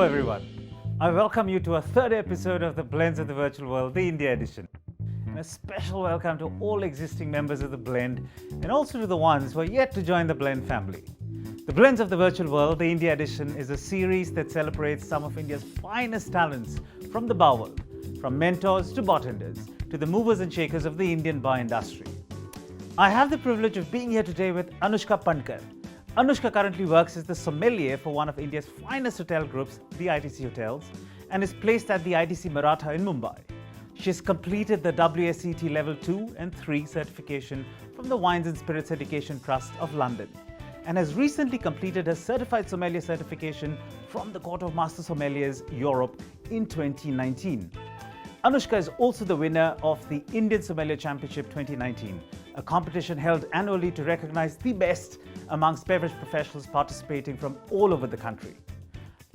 everyone. I welcome you to a third episode of the Blends of the Virtual World, the India edition. And a special welcome to all existing members of the Blend and also to the ones who are yet to join the Blend family. The Blends of the Virtual World, the India edition, is a series that celebrates some of India's finest talents from the bar world, from mentors to bartenders to the movers and shakers of the Indian bar industry. I have the privilege of being here today with Anushka Pankar. Anushka currently works as the sommelier for one of India's finest hotel groups, the ITC Hotels, and is placed at the ITC Maratha in Mumbai. She has completed the WSET Level 2 and 3 certification from the Wines and Spirits Education Trust of London, and has recently completed her Certified Sommelier certification from the Court of Master Sommeliers Europe in 2019. Anushka is also the winner of the Indian Sommelier Championship 2019, a competition held annually to recognize the best amongst beverage professionals participating from all over the country.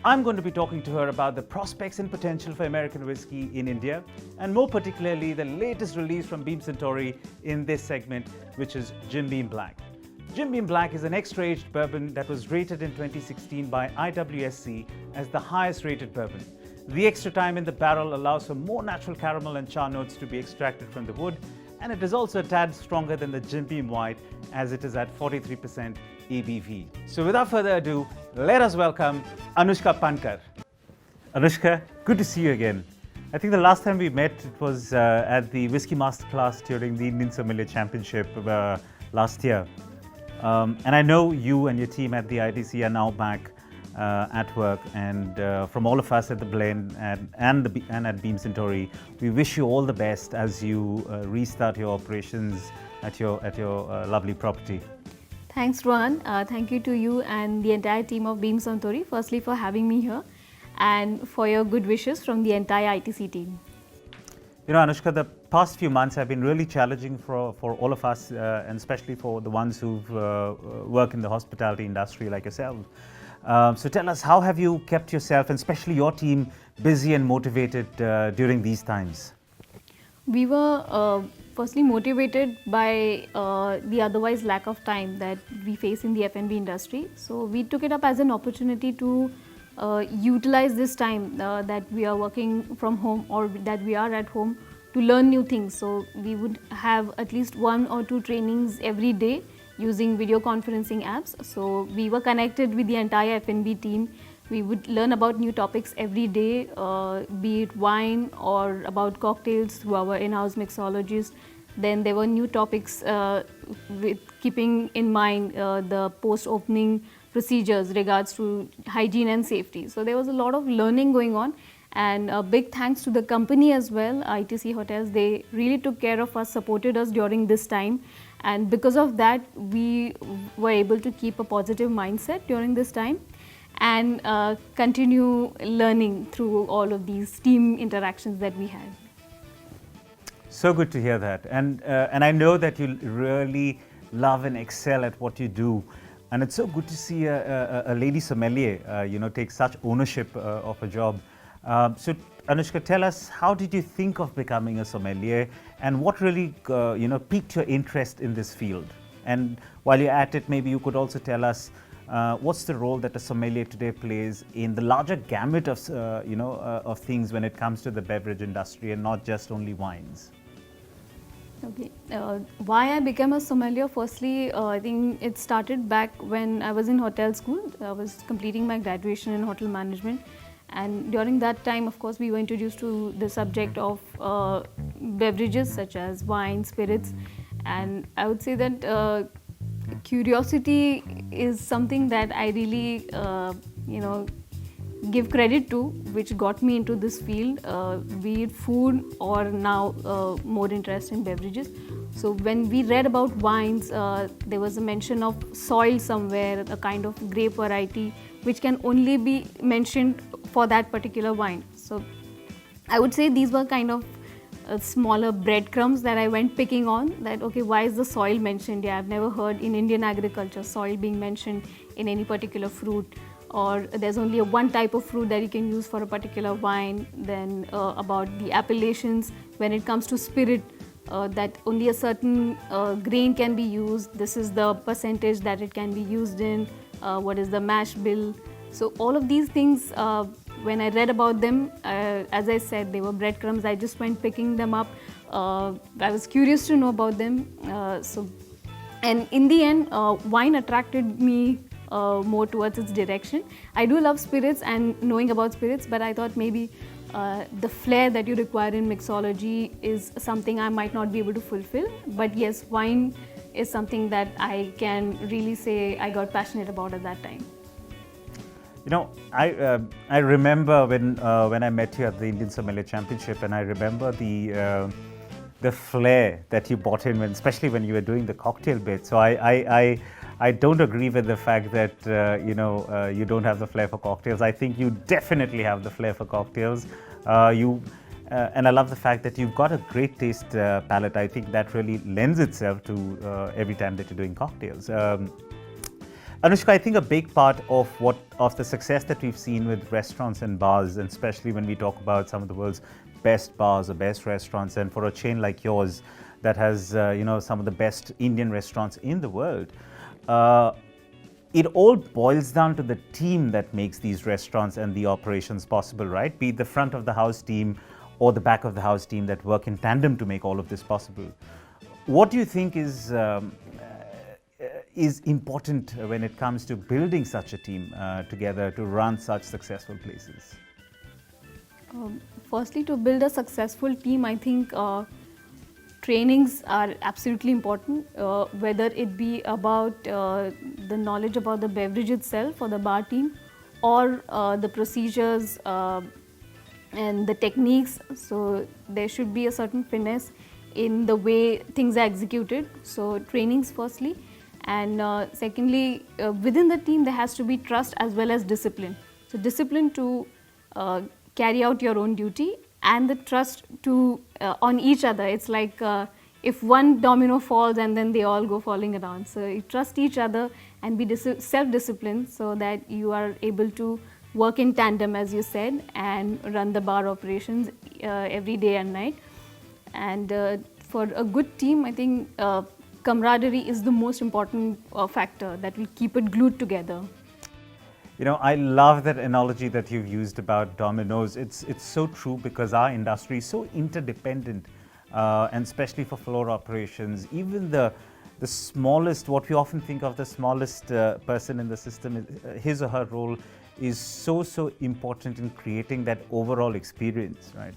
I'm going to be talking to her about the prospects and potential for American whiskey in India, and more particularly the latest release from Beam Suntory in this segment, which is Jim Beam Black. Jim Beam Black is an extra-aged bourbon that was rated in 2016 by IWSC as the highest rated bourbon. The extra time in the barrel allows for more natural caramel and char notes to be extracted from the wood, and it is also a tad stronger than the Jim Beam White as it is at 43% ABV. So without further ado, let us welcome Anushka Pankar. Anushka, good to see you again. I think the last time we met it was at the Whiskey Masterclass during the Indian Sommelier Championship last year. And I know you and your team at the ITC are now back at work, and from all of us at the Blend and at Beam Suntory, we wish you all the best as you restart your operations at your lovely property. Thanks, Rohan. Thank you to you and the entire team of Beam Suntory, firstly for having me here and for your good wishes from the entire ITC team. You know, Anushka, the past few months have been really challenging for all of us, and especially for the ones who've work in the hospitality industry like yourself. So tell us, how have you kept yourself and especially your team busy and motivated during these times? We were firstly motivated by the otherwise lack of time that we face in the F&B industry. So we took it up as an opportunity to utilize this time that we are working from home or that we are at home to learn new things. So we would have at least 1 or 2 trainings every day using video conferencing apps. So we were connected with the entire F&B team. We would learn about new topics every day, be it wine or about cocktails through our in-house mixologist. Then there were new topics with keeping in mind the post-opening procedures regards to hygiene and safety. So there was a lot of learning going on, and a big thanks to the company as well, ITC Hotels. They really took care of us, supported us during this time, and because of that we were able to keep a positive mindset during this time and continue learning through all of these team interactions that we had. So good to hear that, and I know that you really love and excel at what you do, and it's so good to see a lady sommelier, take such ownership of a job. So Anushka, tell us, how did you think of becoming a sommelier, and what really piqued your interest in this field? And while you're at it, maybe you could also tell us what's the role that a sommelier today plays in the larger gamut of of things when it comes to the beverage industry and not just only wines. Okay, why I became a sommelier? Firstly, I think it started back when I was in hotel school. I was completing my graduation in hotel management, and during that time, of course, we were introduced to the subject of beverages such as wine, spirits, and I would say that curiosity is something that I really give credit to, which got me into this field, be it food or now more interest in beverages. So when we read about wines, there was a mention of soil somewhere, a kind of grape variety which can only be mentioned for that particular wine. So I would say these were kind of smaller breadcrumbs that I went picking on, that okay, why is the soil mentioned? Yeah, I've never heard in Indian agriculture soil being mentioned in any particular fruit, or there's only one type of fruit that you can use for a particular wine. Then about the appellations when it comes to spirit, that only a certain grain can be used, this is the percentage that it can be used in, what is the mash bill. So all of these things when I read about them, as I said, they were breadcrumbs. I just went picking them up. I was curious to know about them. And in the end, wine attracted me more towards its direction. I do love spirits and knowing about spirits, but I thought maybe the flair that you require in mixology is something I might not be able to fulfill. But yes, wine is something that I can really say I got passionate about at that time. You know, I remember when I met you at the Indian Sommelier Championship, and I remember the flair that you brought in, especially when you were doing the cocktail bit. So I don't agree with the fact that you don't have the flair for cocktails. I think you definitely have the flair for cocktails. And I love the fact that you've got a great taste palette. I think that really lends itself to every time that you're doing cocktails. Anushka, I think a big part of the success that we've seen with restaurants and bars, and especially when we talk about some of the world's best bars or best restaurants, and for a chain like yours that has some of the best Indian restaurants in the world, it all boils down to the team that makes these restaurants and the operations possible, right? Be it the front of the house team or the back of the house team that work in tandem to make all of this possible. What do you think is important when it comes to building such a team together to run such successful places? Firstly, to build a successful team, I think trainings are absolutely important, whether it be about the knowledge about the beverage itself for the bar team, or the procedures and the techniques. So there should be a certain finesse in the way things are executed. So trainings firstly, and secondly, within the team there has to be trust as well as discipline. So discipline to carry out your own duty, and the trust to on each other. It's like if one domino falls and then they all go falling around. So you trust each other and be self-disciplined so that you are able to work in tandem, as you said, and run the bar operations every day and night. And for a good team, I think camaraderie is the most important factor that will keep it glued together. You know, I love that analogy that you've used about dominoes. It's so true, because our industry is so interdependent, and especially for floor operations, even the smallest, what we often think of the smallest person in the system, his or her role is so important in creating that overall experience, right?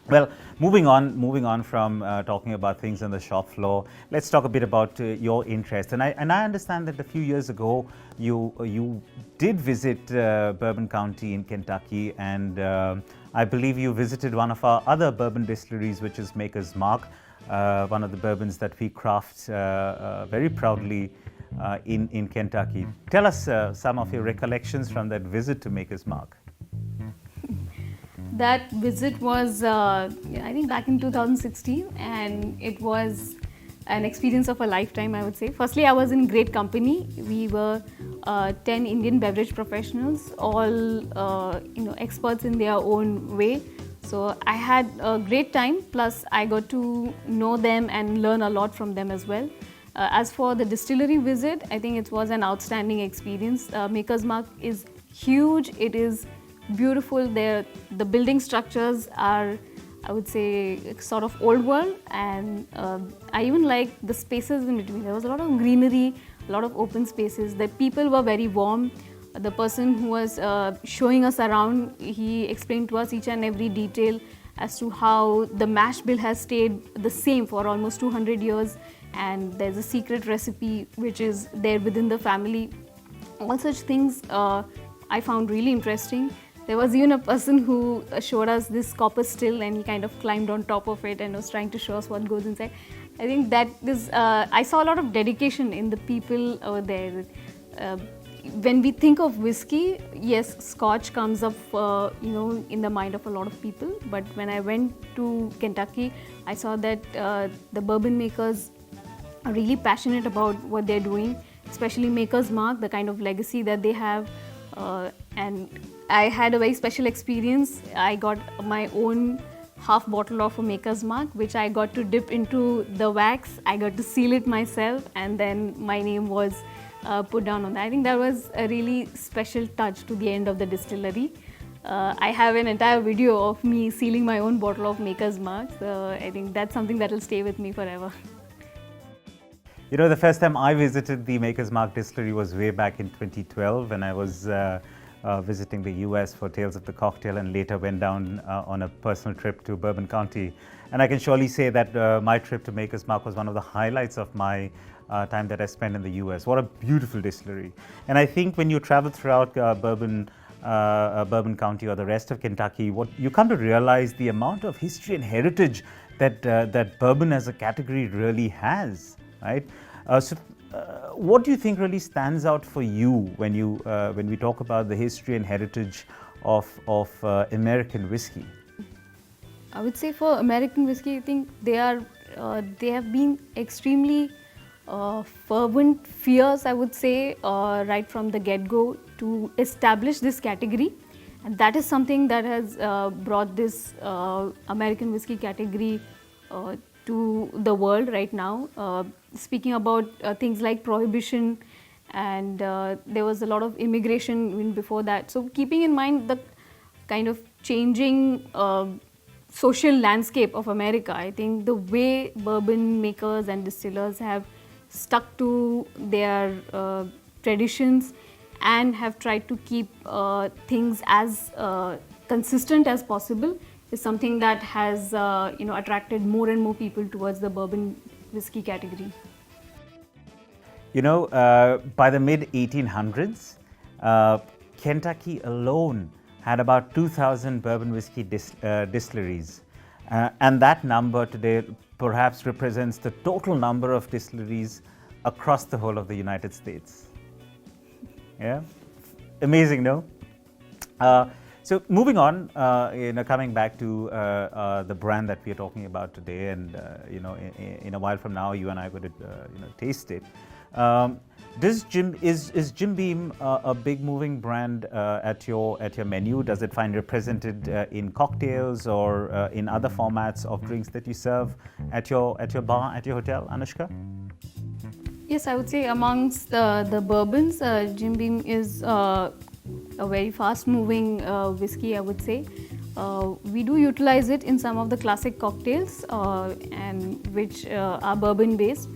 Well, moving on from talking about things on the shop floor, let's talk a bit about your interest. And I understand that a few years ago you did visit Bourbon County in Kentucky, and I believe you visited one of our other bourbon distilleries, which is Maker's Mark, one of the bourbons that we craft very proudly in Kentucky. Tell us some of your recollections from that visit to Maker's Mark. That visit was, I think, back in 2016, and it was an experience of a lifetime, I would say. Firstly, I was in great company. We were 10 Indian beverage professionals, all experts in their own way. So I had a great time, plus I got to know them and learn a lot from them as well. As for the distillery visit, I think it was an outstanding experience. Maker's Mark is huge. It is beautiful. The building structures are, I would say, sort of old world, and I even like the spaces in between. There was a lot of greenery, a lot of open spaces. The people were very warm. The person who was showing us around, he explained to us each and every detail as to how the mash bill has stayed the same for almost 200 years, and there's a secret recipe which is there within the family. All such things I found really interesting. There was even a person who showed us this copper still, and he kind of climbed on top of it and was trying to show us what goes inside. I think that is, I saw a lot of dedication in the people over there. When we think of whiskey, yes, Scotch comes up, in the mind of a lot of people. But when I went to Kentucky, I saw that the bourbon makers are really passionate about what they're doing, especially Maker's Mark, the kind of legacy that they have. And I had a very special experience. I got my own half bottle of a Maker's Mark, which I got to dip into the wax. I got to seal it myself, and then my name was put down on that. I think that was a really special touch to the end of the distillery. I have an entire video of me sealing my own bottle of Maker's Mark. So I think that's something that will stay with me forever. You know, the first time I visited the Maker's Mark distillery was way back in 2012 when I was visiting the US for Tales of the Cocktail, and later went down on a personal trip to Bourbon County. And I can surely say that my trip to Maker's Mark was one of the highlights of my time that I spent in the US. What a beautiful distillery. And I think when you travel throughout Bourbon County or the rest of Kentucky, what you come to realize the amount of history and heritage that bourbon as a category really has, right? What do you think really stands out for you when we talk about the history and heritage of American whiskey? I would say for American whiskey, I think they have been extremely fervent, fierce, I would say, right from the get-go to establish this category. And that is something that has brought this American whiskey category to the world right now. Speaking about things like prohibition, and there was a lot of immigration even before that. So keeping in mind the kind of changing social landscape of America, I think the way bourbon makers and distillers have stuck to their traditions and have tried to keep things as consistent as possible is something that has attracted more and more people towards the bourbon whiskey category. You know, by the mid 1800s, Kentucky alone had about 2,000 bourbon whiskey distilleries, and that number today perhaps represents the total number of distilleries across the whole of the United States. Yeah, amazing, no? So moving on, coming back to the brand that we are talking about today, and in a while from now, you and I are going to taste it. Is Jim Beam a big moving brand at your menu? Does it find represented in cocktails or in other formats of drinks that you serve at your bar, at your hotel, Anushka? Yes, I would say amongst the bourbons, Jim Beam is a very fast-moving whiskey, I would say. We do utilize it in some of the classic cocktails, and which are bourbon-based,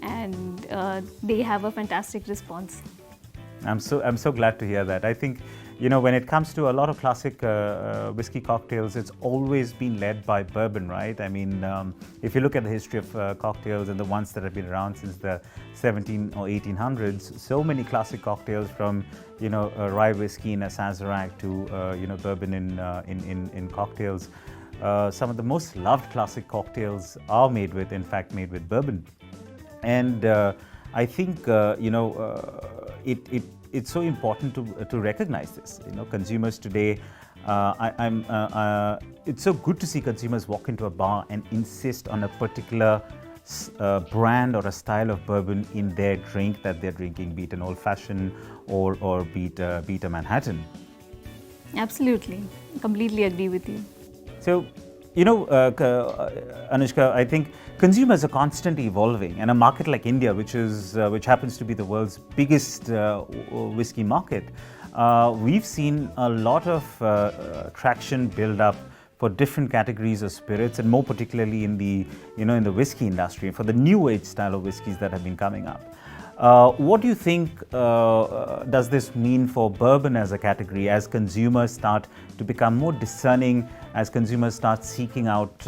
and they have a fantastic response. I'm so glad to hear that. I think, when it comes to a lot of classic whiskey cocktails, it's always been led by bourbon, right? I mean, if you look at the history of cocktails and the ones that have been around since the 17 or 1800s, so many classic cocktails from, rye whiskey in a Sazerac to, bourbon in cocktails. Some of the most loved classic cocktails are made with bourbon. And I think, it's so important to recognize this. Consumers today, it's so good to see consumers walk into a bar and insist on a particular brand or a style of bourbon in their drink that they're drinking, be it an old-fashioned or be it a Manhattan. Absolutely, completely agree with you. So, Anushka, I think consumers are constantly evolving, and a market like India, which happens to be the world's biggest whiskey market, we've seen a lot of traction build up for different categories of spirits, and more particularly in the whiskey industry, for the new age style of whiskeys that have been coming up. What do you think does this mean for bourbon as a category, as consumers start to become more discerning, as consumers start seeking out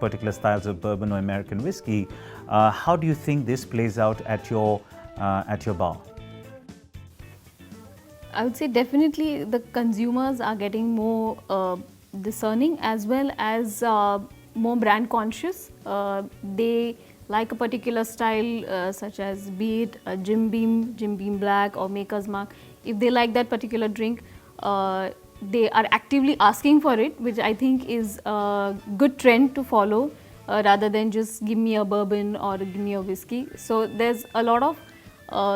particular styles of bourbon or American whiskey? How do you think this plays out at your bar? I would say definitely the consumers are getting more discerning, as well as more brand conscious. They like a particular style, such as be it a Jim Beam Black or Maker's Mark. If they like that particular drink, they are actively asking for it, which I think is a good trend to follow, rather than just give me a bourbon or give me a whiskey. So there's a lot of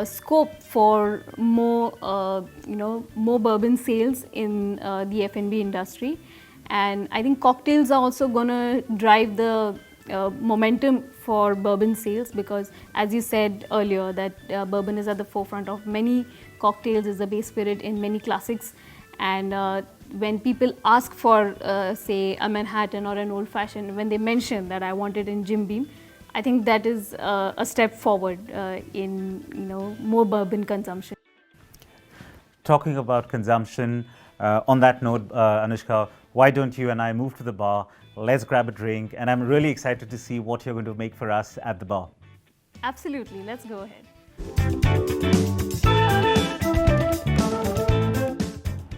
scope for more bourbon sales in the F&B industry, and I think cocktails are also gonna drive the momentum for bourbon sales, because as you said earlier that bourbon is at the forefront of many cocktails, is the base spirit in many classics, And when people ask for, say, a Manhattan or an old fashioned, when they mention that I want it in Jim Beam, I think that is a step forward in more bourbon consumption. Talking about consumption, on that note, Anushka, why don't you and I move to the bar? Let's grab a drink, and I'm really excited to see what you're going to make for us at the bar. Absolutely, let's go ahead.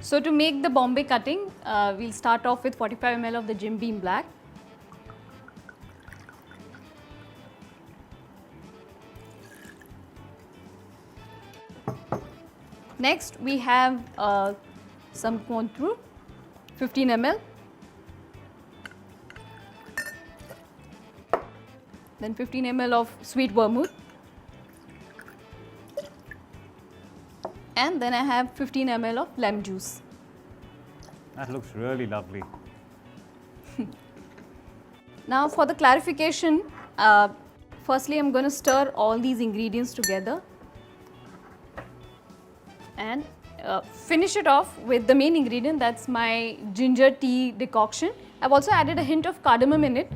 So to make the Bombay cutting, we'll start off with 45 ml of the Jim Beam Black. Next, we have some Cointreau, 15 ml. Then 15 ml of sweet vermouth. And then I have 15 ml of lemon juice. That looks really lovely. Now for the clarification, firstly I'm going to stir all these ingredients together and finish it off with the main ingredient, that's my ginger tea decoction. I've also added a hint of cardamom in it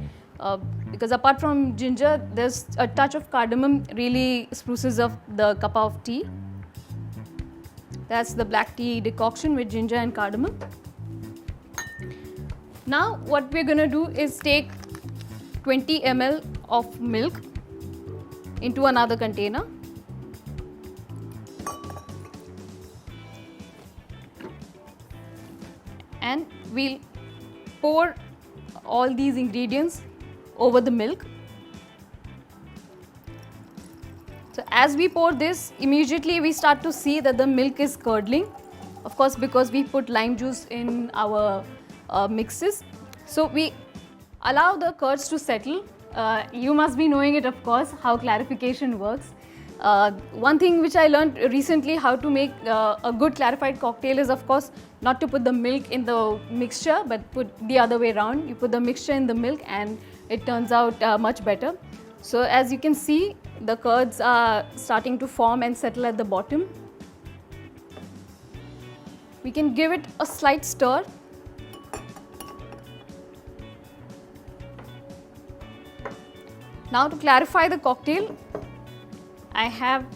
because apart from ginger, there's a touch of cardamom really spruces up the cup of tea. That's the black tea decoction with ginger and cardamom. Now what we're going to do is take 20 ml of milk into another container. And we'll pour all these ingredients over the milk. So as we pour this, immediately we start to see that the milk is curdling. Of course, because we put lime juice in our mixes. So we allow the curds to settle. You must be knowing it, of course, how clarification works. One thing which I learned recently how to make a good clarified cocktail is, of course, not to put the milk in the mixture, but put the other way around. You put the mixture in the milk and it turns out much better. So as you can see, the curds are starting to form and settle at the bottom. We can give it a slight stir. Now to clarify the cocktail, I have,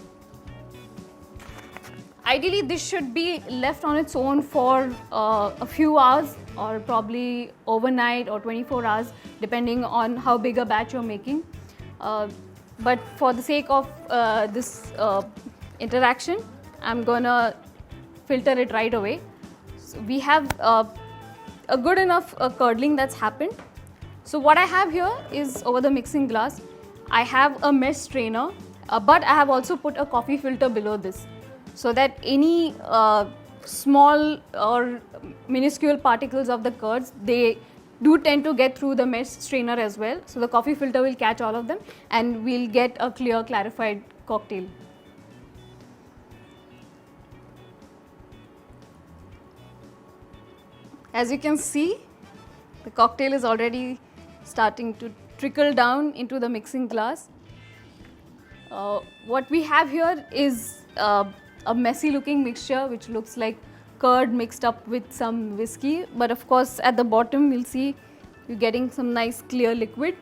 ideally this should be left on its own for a few hours or probably overnight or 24 hours depending on how big a batch you're making. But for the sake of this interaction, I'm gonna filter it right away. So we have a good enough curdling that's happened. So what I have here is, over the mixing glass, I have a mesh strainer, but I have also put a coffee filter below this, so that any small or minuscule particles of the curds, they do tend to get through the mesh strainer as well. So the coffee filter will catch all of them and we'll get a clear clarified cocktail. As you can see, the cocktail is already starting to trickle down into the mixing glass. What we have here is a messy looking mixture which looks like curd mixed up with some whiskey, but of course at the bottom you'll see you're getting some nice clear liquid.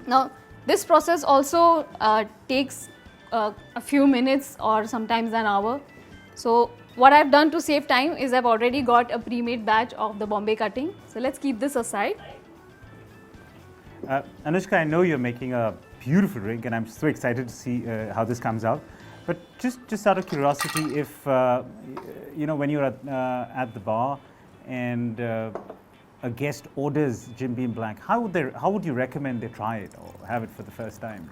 Now this process also takes a few minutes or sometimes an hour. So what I've done to save time is I've already got a pre-made batch of the Bombay cutting. So let's keep this aside. Anushka, I know you're making a beautiful drink and I'm so excited to see how this comes out. But just out of curiosity, if when you're at the bar and a guest orders Jim Beam Black, how would you recommend they try it or have it for the first time?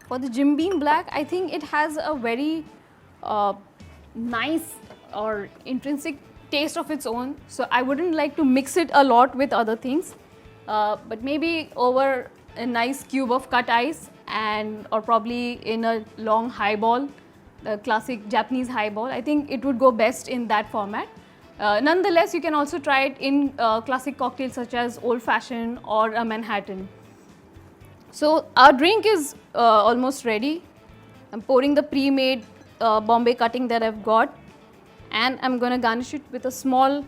For the Jim Beam Black, I think it has a very nice or intrinsic taste of its own. So I wouldn't like to mix it a lot with other things, but maybe over a nice cube of cut ice and or probably in a long highball, the classic Japanese highball. I think it would go best in that format. Nonetheless, you can also try it in classic cocktails such as old fashioned or a Manhattan. So our drink is almost ready. I'm pouring the pre-made Bombay cutting that I've got, and I'm going to garnish it with a small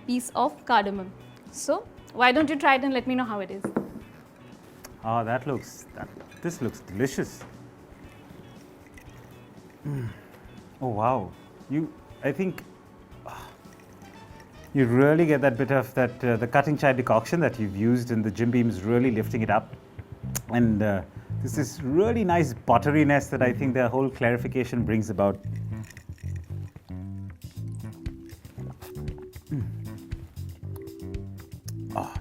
piece of cardamom. So why don't you try it and let me know how it is? Oh, this looks delicious. Oh wow, I think you really get that bit of that the cutting chai decoction that you've used in the Jim Beam is really lifting it up, and this is really nice butteriness that I think the whole clarification brings about. Oh.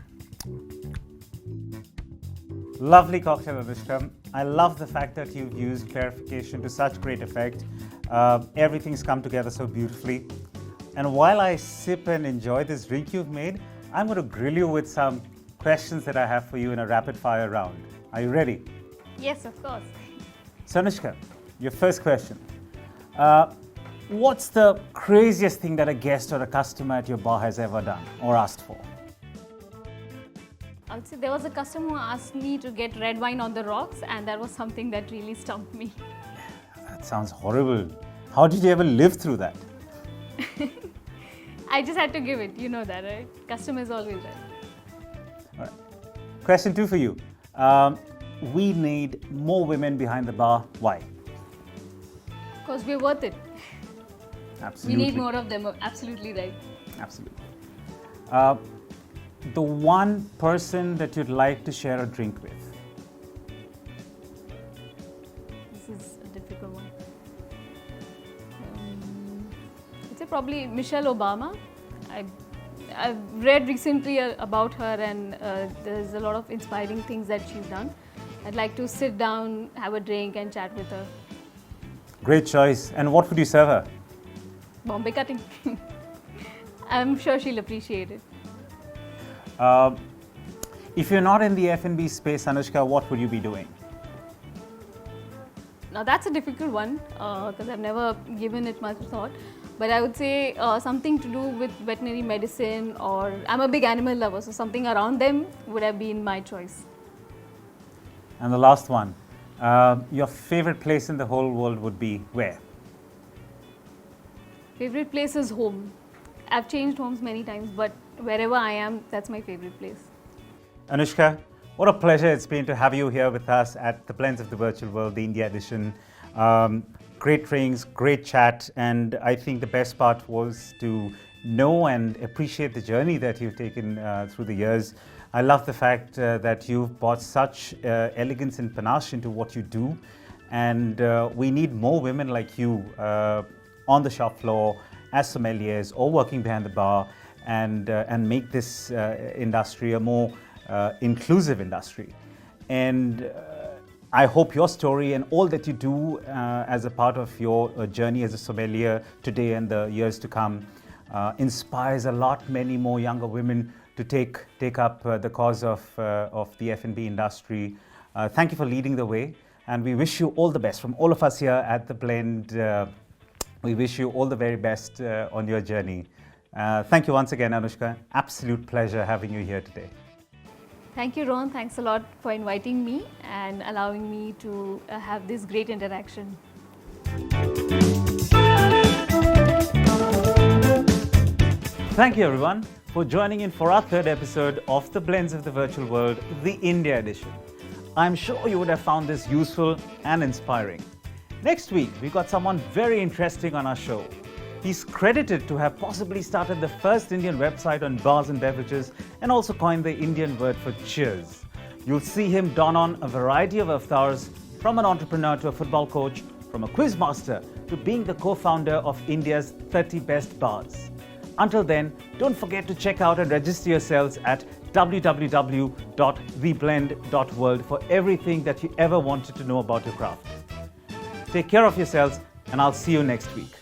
Lovely cocktail, Anushka. I love the fact that you've used clarification to such great effect. Everything's come together so beautifully. And while I sip and enjoy this drink you've made, I'm going to grill you with some questions that I have for you in a rapid fire round. Are you ready? Yes, of course. So Anushka, your first question. What's the craziest thing that a guest or a customer at your bar has ever done or asked for? I would say there was a customer who asked me to get red wine on the rocks, and that was something that really stumped me. That sounds horrible. How did you ever live through that? I just had to give it, you know that, right? Customer is always right. All right. Question 2 for you. We need more women behind the bar. Why? Because we're worth it. Absolutely. We need more of them, absolutely right. Absolutely. The one person that you'd like to share a drink with? This is a difficult one. I'd say probably Michelle Obama. I've read recently about her, and there's a lot of inspiring things that she's done. I'd like to sit down, have a drink and chat with her. Great choice. And what would you serve her? Bombay cutting. I'm sure she'll appreciate it. If you're not in the F&B space, Anushka, what would you be doing? Now that's a difficult one because I've never given it much thought. But I would say something to do with veterinary medicine, or I'm a big animal lover, so something around them would have been my choice. And the last one, your favorite place in the whole world would be where? Favorite place is home. I've changed homes many times, but wherever I am, that's my favorite place. Anushka, what a pleasure it's been to have you here with us at the Blends of the Virtual World, the India edition. Great drinks, great chat, and I think the best part was to know and appreciate the journey that you've taken through the years. I love the fact that you've brought such elegance and panache into what you do, and we need more women like you on the shop floor as sommeliers or working behind the bar, and make this industry a more inclusive industry. And I hope your story and all that you do as a part of your journey as a sommelier today and the years to come inspires a lot many more younger women to take up the cause of the F&B industry. Thank you for leading the way, and we wish you all the best from all of us here at The Blend. We wish you all the very best on your journey. Thank you once again, Anushka. Absolute pleasure having you here today. Thank you, Ron. Thanks a lot for inviting me and allowing me to have this great interaction. Thank you, everyone, for joining in for our third episode of the Blends of the Virtual World, the India edition. I'm sure you would have found this useful and inspiring. Next week, we've got someone very interesting on our show. He's credited to have possibly started the first Indian website on bars and beverages, and also coined the Indian word for cheers. You'll see him don on a variety of avatars, from an entrepreneur to a football coach, from a quiz master to being the co-founder of India's 30 best bars. Until then, don't forget to check out and register yourselves at www.theblend.world for everything that you ever wanted to know about your craft. Take care of yourselves, and I'll see you next week.